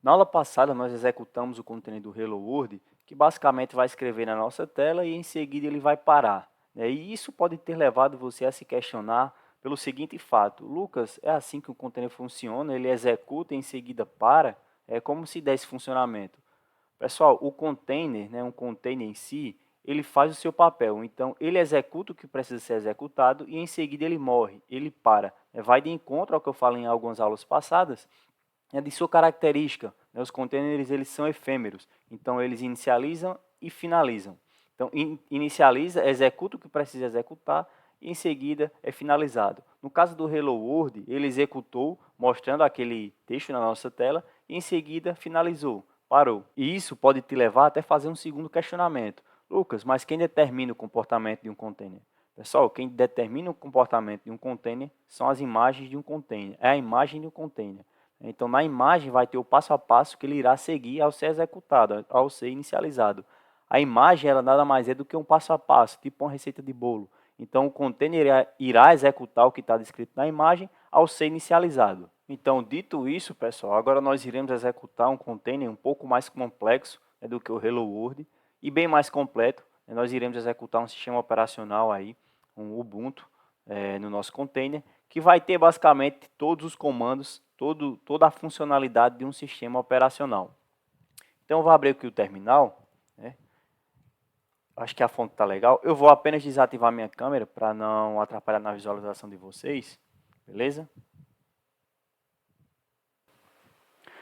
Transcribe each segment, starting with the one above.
Na aula passada, nós executamos o container do Hello World, que basicamente vai escrever na nossa tela e em seguida ele vai parar. E isso pode ter levado você a se questionar pelo seguinte fato: Lucas, é assim que o container funciona? Ele executa e em seguida para? É como se desse funcionamento. Pessoal, o container, um container em si, ele faz o seu papel. Então, ele executa o que precisa ser executado e em seguida ele morre, ele para. Vai de encontro ao que eu falei em algumas aulas passadas, de sua característica. Os containers eles são efêmeros, então eles inicializam e finalizam. Então, inicializa, executa o que precisa executar e em seguida é finalizado. No caso do Hello World, ele executou, mostrando aquele texto na nossa tela, e em seguida finalizou, parou. E isso pode te levar até fazer um segundo questionamento. Lucas, mas quem determina o comportamento de um container? Pessoal, quem determina o comportamento de um container são as imagens de um container. É a imagem de um container. Então, na imagem vai ter o passo a passo que ele irá seguir ao ser executado, ao ser inicializado. A imagem ela nada mais é do que um passo a passo, tipo uma receita de bolo. Então, o container irá executar o que está descrito na imagem ao ser inicializado. Então, dito isso, pessoal, agora nós iremos executar um container um pouco mais complexo do que o Hello World e bem mais completo. Nós iremos executar um sistema operacional aí, um Ubuntu, no nosso container, que vai ter basicamente todos os comandos, toda a funcionalidade de um sistema operacional. Então, eu vou abrir aqui o terminal. Acho que a fonte está legal. Eu vou apenas desativar minha câmera para não atrapalhar na visualização de vocês. Beleza?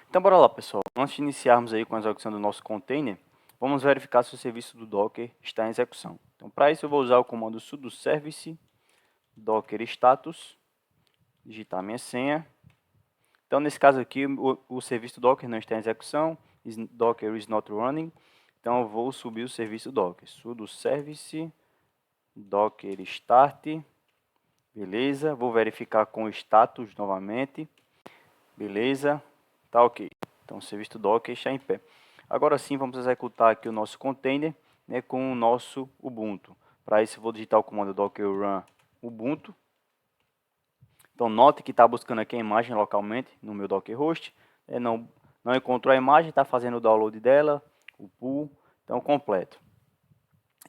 Então, bora lá, pessoal. Antes de iniciarmos aí com a execução do nosso container, vamos verificar se o serviço do Docker está em execução. Então, para isso, eu vou usar o comando sudo service docker status, digitar minha senha. Então, nesse caso aqui, o serviço Docker não está em execução, Docker is not running. Então, eu vou subir o serviço Docker, sudo service docker start, beleza. Vou verificar com o status novamente, beleza, tá ok. Então, o serviço Docker está em pé. Agora sim, vamos executar aqui o nosso container, com o nosso Ubuntu. Para isso, eu vou digitar o comando docker run Ubuntu. Então, note que está buscando aqui a imagem localmente no meu Docker host. Não encontrou a imagem, está fazendo o download dela, o pull, então completo.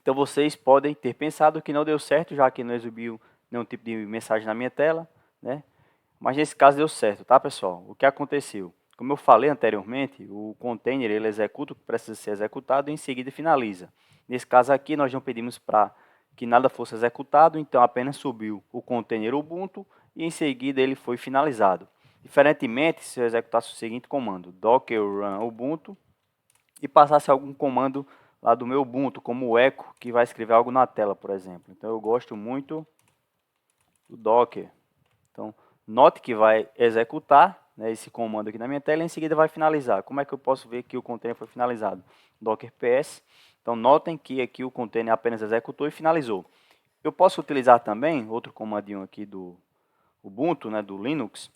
Então, vocês podem ter pensado que não deu certo, já que não exibiu nenhum tipo de mensagem na minha tela, Mas nesse caso deu certo, tá, pessoal? O que aconteceu? Como eu falei anteriormente, o container ele executa o que precisa ser executado e em seguida finaliza. Nesse caso aqui, nós não pedimos para que nada fosse executado, então apenas subiu o container Ubuntu e em seguida ele foi finalizado. Diferentemente, se eu executasse o seguinte comando, docker run Ubuntu, e passasse algum comando lá do meu Ubuntu, como o echo, que vai escrever algo na tela, por exemplo. Então eu gosto muito do docker. Então, note que vai executar esse comando aqui na minha tela e em seguida vai finalizar. Como é que eu posso ver que o container foi finalizado? Docker PS. Então, notem que aqui o container apenas executou e finalizou. Eu posso utilizar também outro comandinho aqui do Ubuntu, do Linux,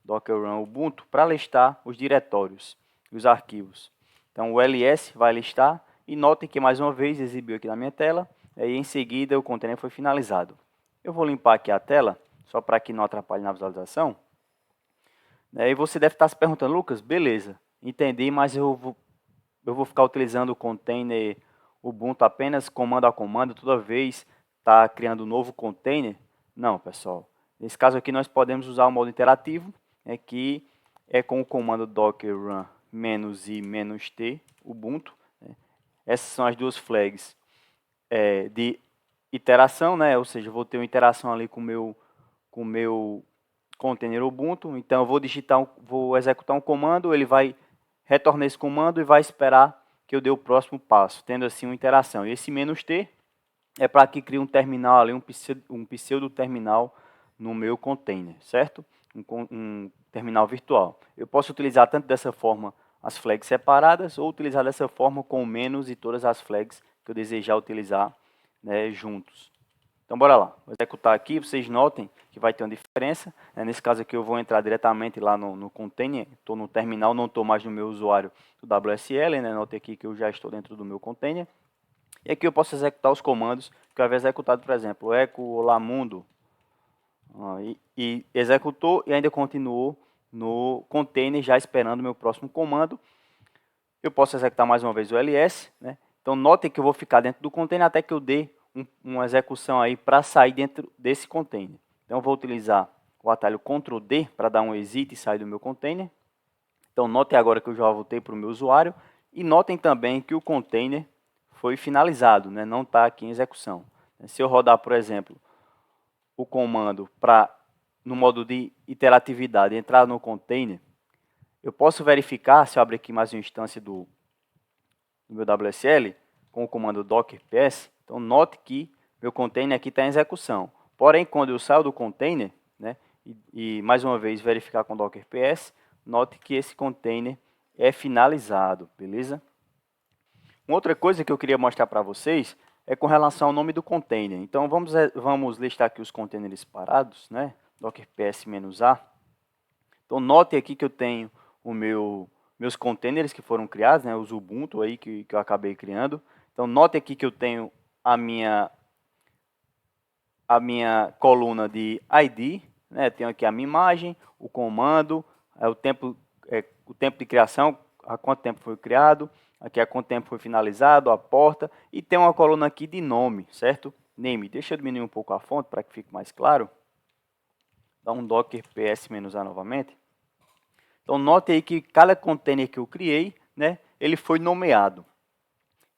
docker run Ubuntu, para listar os diretórios e os arquivos. Então, o ls vai listar e notem que mais uma vez exibiu aqui na minha tela e em seguida o container foi finalizado. Eu vou limpar aqui a tela, só para que não atrapalhe na visualização. E você deve estar se perguntando, Lucas, beleza, entendi, mas eu vou ficar utilizando o container Ubuntu apenas comando a comando, toda vez está criando um novo container? Não, pessoal. Nesse caso aqui nós podemos usar o modo interativo, que é com o comando docker run -i-t Ubuntu. Essas são as duas flags de iteração, ou seja, eu vou ter uma interação ali com o meu container Ubuntu. Então eu vou executar um comando, ele vai retornar esse comando e vai esperar que eu dê o próximo passo, tendo assim uma interação. E esse "-t" é para que crie um terminal ali, um pseudo terminal no meu container, certo? Um terminal virtual. Eu posso utilizar tanto dessa forma as flags separadas ou utilizar dessa forma com o menos e todas as flags que eu desejar utilizar juntos. Então, bora lá. Vou executar aqui, vocês notem que vai ter uma diferença. Nesse caso aqui, eu vou entrar diretamente lá no container. Estou no terminal, não estou mais no meu usuário do WSL. Note aqui que eu já estou dentro do meu container. E aqui eu posso executar os comandos que eu havia executado, por exemplo, echo olá mundo. E executou e ainda continuou no container já esperando o meu próximo comando. Eu posso executar mais uma vez o ls, né? Então notem que eu vou ficar dentro do container até que eu dê uma execução aí para sair dentro desse container. Então eu vou utilizar o atalho Ctrl D para dar um exit e sair do meu container. Então notem agora que eu já voltei para o meu usuário e notem também que o container foi finalizado, né? Não está aqui em execução. Se eu rodar, por exemplo, o comando para, no modo de iteratividade, entrar no container, eu posso verificar, se eu abrir aqui mais uma instância do meu WSL, com o comando docker ps, então note que meu container aqui está em execução. Porém, quando eu saio do container, né, e mais uma vez verificar com docker ps, note que esse container é finalizado, beleza? Uma outra coisa que eu queria mostrar para vocês é com relação ao nome do container. Então vamos listar aqui os containers parados, né? Docker ps-a. Então note aqui que eu tenho meus containers que foram criados, né? Os Ubuntu aí que eu acabei criando. Então note aqui que eu tenho a minha coluna de ID, né? Tenho aqui a minha imagem, o comando, o tempo de criação, há quanto tempo foi criado, aqui há quanto tempo foi finalizado, a porta, e tem uma coluna aqui de nome, certo? Name. Deixa eu diminuir um pouco a fonte para que fique mais claro. Dá um docker ps-a novamente. Então note aí que cada container que eu criei, né, ele foi nomeado.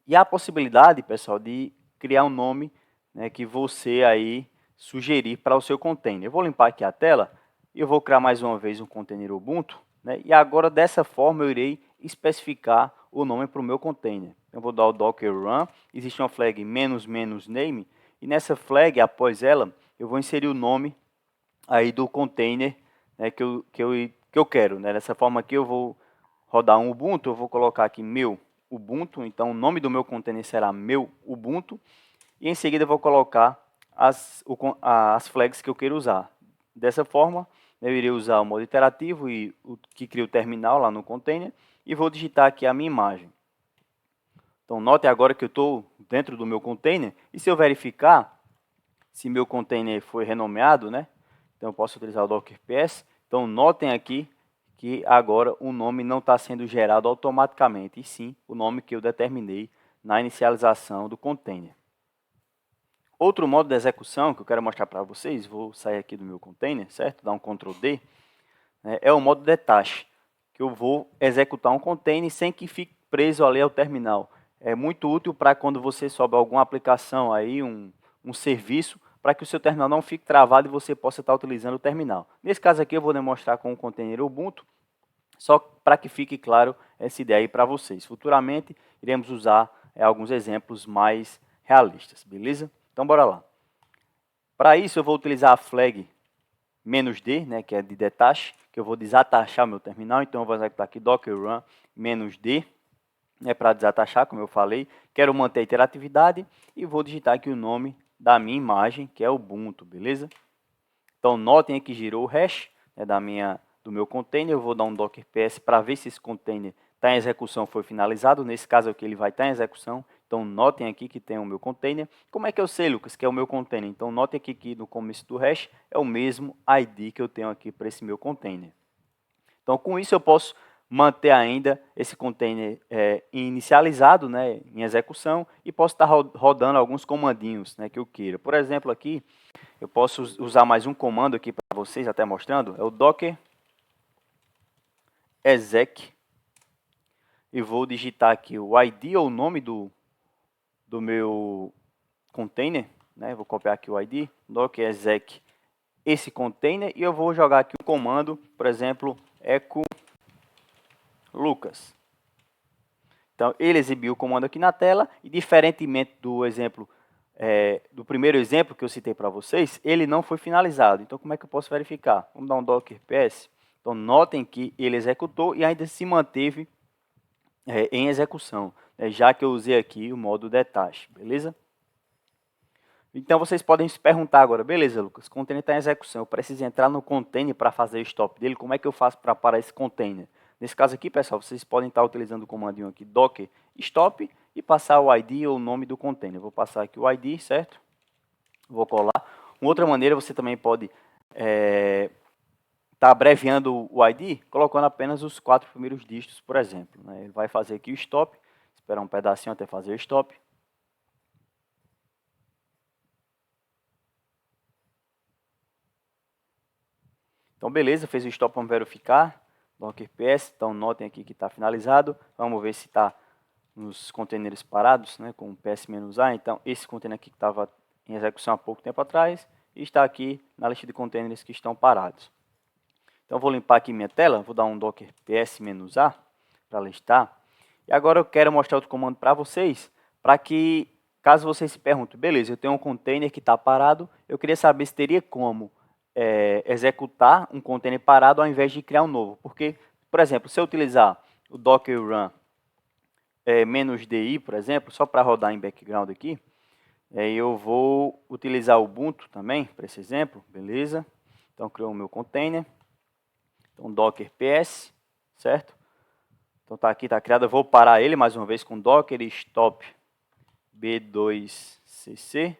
E há a possibilidade, pessoal, de criar um nome, né, que você aí sugerir para o seu container. Eu vou limpar aqui a tela e eu vou criar mais uma vez um container Ubuntu, né, e agora dessa forma eu irei especificar o nome para o meu container. Eu vou dar o docker run, existe uma flag "-name", e nessa flag, após ela, eu vou inserir o nome aí do container, né, que eu quero. Né? Dessa forma aqui eu vou rodar um Ubuntu, eu vou colocar aqui meu Ubuntu, então o nome do meu container será meu Ubuntu, e em seguida eu vou colocar as flags que eu quero usar. Dessa forma, eu irei usar o modo iterativo e o que cria o terminal lá no container, e vou digitar aqui a minha imagem. Então note agora que eu estou dentro do meu container, e se eu verificar se meu container foi renomeado, né? Então eu posso utilizar o docker ps. Então notem aqui que agora o nome não está sendo gerado automaticamente, e sim o nome que eu determinei na inicialização do container. Outro modo de execução que eu quero mostrar para vocês, vou sair aqui do meu container, certo? Dar um Ctrl D, né, é o modo detach, que eu vou executar um container sem que fique preso ali ao terminal. É muito útil para quando você sobe alguma aplicação aí, um serviço, para que o seu terminal não fique travado e você possa estar utilizando o terminal. Nesse caso aqui eu vou demonstrar com o container Ubuntu, só para que fique claro essa ideia aí para vocês. Futuramente iremos usar alguns exemplos mais realistas, beleza? Então bora lá. Para isso eu vou utilizar a flag "-d", né, que é de detach, que eu vou desatachar meu terminal. Então eu vou executar aqui docker run "-d", né, para desatachar, como eu falei. Quero manter a iteratividade e vou digitar aqui o nome da minha imagem, que é Ubuntu, beleza? Então notem que girou o hash, né, do meu container. Eu vou dar um docker ps para ver se esse container está em execução, foi finalizado. Nesse caso aqui ele vai estar em execução. Então notem aqui que tem o meu container. Como é que eu sei, Lucas, que é o meu container? Então notem aqui que no começo do hash é o mesmo ID que eu tenho aqui para esse meu container. Então com isso eu posso manter ainda esse container inicializado, né, em execução, e posso estar rodando alguns comandinhos, né, que eu queira. Por exemplo, aqui eu posso usar mais um comando aqui para vocês, até mostrando, é o docker exec, e vou digitar aqui o ID ou o nome do meu container, né? Vou copiar aqui o ID, docker exec esse container, e eu vou jogar aqui o comando, por exemplo, echo Lucas. Então ele exibiu o comando aqui na tela, e diferentemente do exemplo do primeiro exemplo que eu citei para vocês, ele não foi finalizado. Então como é que eu posso verificar? Vamos dar um docker ps. Então notem que ele executou e ainda se manteve em execução, né, já que eu usei aqui o modo detach, beleza? Então vocês podem se perguntar agora, beleza, Lucas, o container está em execução, eu preciso entrar no container para fazer o stop dele, como é que eu faço para parar esse container? Nesse caso aqui, pessoal, vocês podem estar utilizando o comandinho aqui, docker stop, e passar o ID ou o nome do container. Vou passar aqui o ID, certo? Vou colar. Uma outra maneira, você também pode está abreviando o ID, colocando apenas os 4 primeiros dígitos, por exemplo. Né? Ele vai fazer aqui o stop, esperar um pedacinho até fazer o stop. Então, beleza, fez o stop, vamos verificar. Docker PS, então notem aqui que está finalizado. Vamos ver se está nos containers parados, né, com PS-A. Então, esse container aqui que estava em execução há pouco tempo atrás, e está aqui na lista de containers que estão parados. Então, vou limpar aqui minha tela, vou dar um docker PS-A para listar. E agora eu quero mostrar outro comando para vocês, para que, caso vocês se perguntem, beleza, eu tenho um container que está parado, eu queria saber se teria como executar um container parado ao invés de criar um novo. Porque, por exemplo, se eu utilizar o docker run -di, por exemplo, só para rodar em background aqui, eu vou utilizar o Ubuntu também, para esse exemplo, beleza? Então, criou o meu container. Então, docker ps, certo? Então, está aqui, está criado. Eu vou parar ele mais uma vez com docker stop b2cc.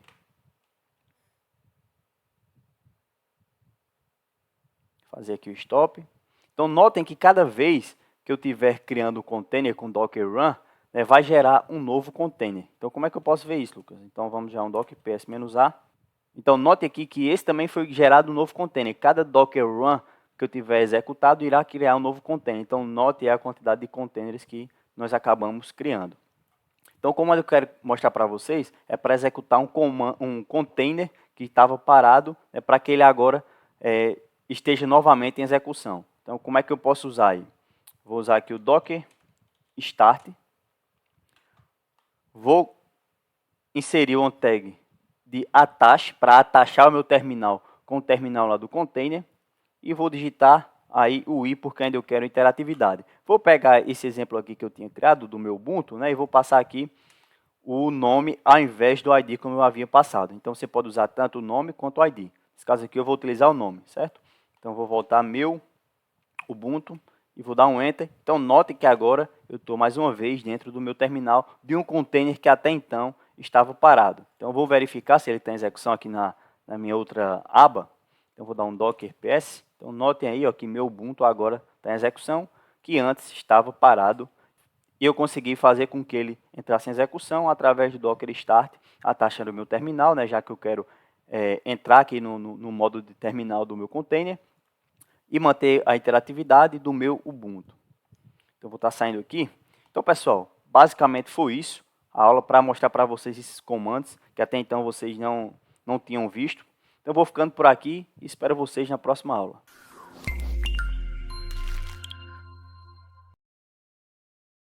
Fazer aqui o stop. Então, notem que cada vez que eu estiver criando um container com docker run, né, vai gerar um novo container. Então, como é que eu posso ver isso, Lucas? Então, vamos já um docker ps-a. Então, note aqui que esse também foi gerado um novo container. Cada docker run que eu tiver executado irá criar um novo container. Então, note a quantidade de containers que nós acabamos criando. Então, como eu quero mostrar para vocês, é para executar um container que estava parado, para que ele agora esteja novamente em execução. Então, como é que eu posso usar aí? Vou usar aqui o docker start. Vou inserir uma tag de attach para atachar o meu terminal com o terminal lá do container. E vou digitar aí o i, porque ainda eu quero interatividade. Vou pegar esse exemplo aqui que eu tinha criado do meu Ubuntu, né, e vou passar aqui o nome ao invés do ID como eu havia passado. Então, você pode usar tanto o nome quanto o ID. Nesse caso aqui, eu vou utilizar o nome, certo? Então, vou voltar meu Ubuntu e vou dar um Enter. Então, note que agora eu estou mais uma vez dentro do meu terminal de um container que até então estava parado. Então, eu vou verificar se ele está em execução aqui na minha outra aba. Então, vou dar um docker ps. Então, notem aí ó, que meu Ubuntu agora está em execução, que antes estava parado. E eu consegui fazer com que ele entrasse em execução através do docker start, atachando o meu terminal, né, já que eu quero entrar aqui no modo de terminal do meu container e manter a interatividade do meu Ubuntu. Então, vou estar saindo aqui. Então, pessoal, basicamente foi isso. A aula para mostrar para vocês esses comandos que até então vocês não tinham visto. Então, eu vou ficando por aqui e espero vocês na próxima aula.